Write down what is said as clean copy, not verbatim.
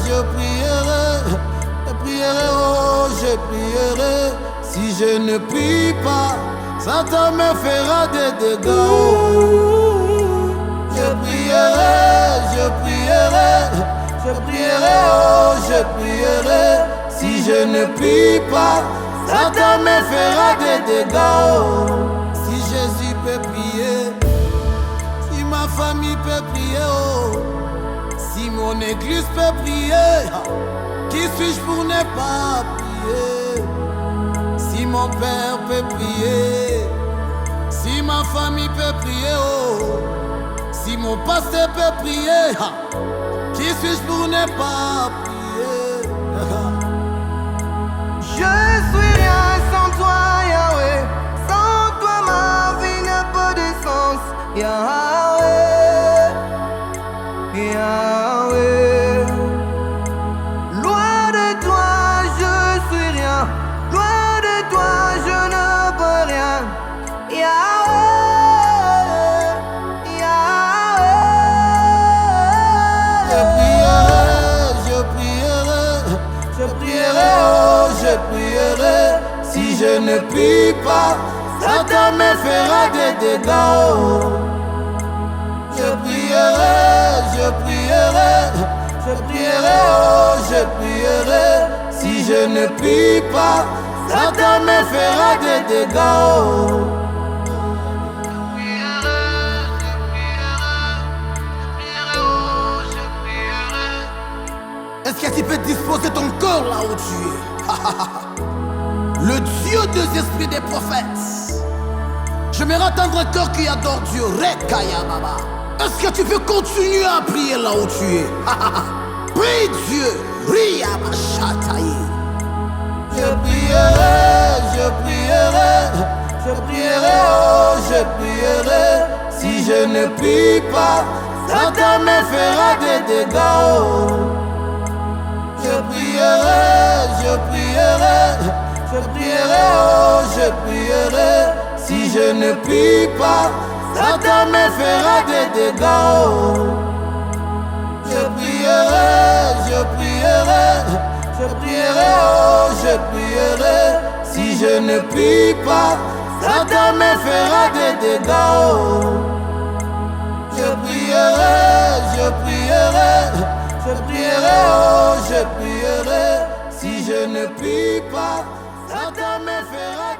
je prierai, oh, je prierai. Si je ne prie pas, Satan me fera des dégâts. Oh. Je prierai, oh, je prierai. Si je ne prie pas, Satan me fera des dégâts. Oh. Si Jésus peut prier, si ma famille peut prier, oh. Si mon église peut prier, qui suis-je pour ne pas prier? Si mon père peut prier, si ma famille peut prier, oh. Si mon pasteur peut prier, qui suis-je pour ne pas prier? Je suis rien sans toi, Yahweh. Sans toi, ma vie n'a pas de sens, Yahweh. Yahweh. Loin de toi, je suis rien. Loin de toi, je ne peux rien. Yahweh. Je prierai, si je ne prie pas, Satan me fera des dégâts. Oh. Je prierai, oh, je prierai, si je ne prie pas, Satan me fera des dégâts. Oh. Est-ce que tu peux disposer ton corps là où tu es? Le Dieu des esprits des prophètes. J'aimerais entendre un cœur qui adore Dieu. Rekaya Baba. Est-ce que tu peux continuer à prier là où tu es? Prie Dieu. Ria Bashataï. Je prierai, oh, je prierai. Si je ne prie pas, Satan me fera des dégâts. Oh. Je prierai, oh, je prierai. Si je ne prie pas, Satan me fera des dégâts. Oh. Je prierai, oh, je prierai. Si je ne prie pas, Satan me fera des dégâts. Oh. Je prierai, oh, je prierai. Si je ne prie pas, Satan me fera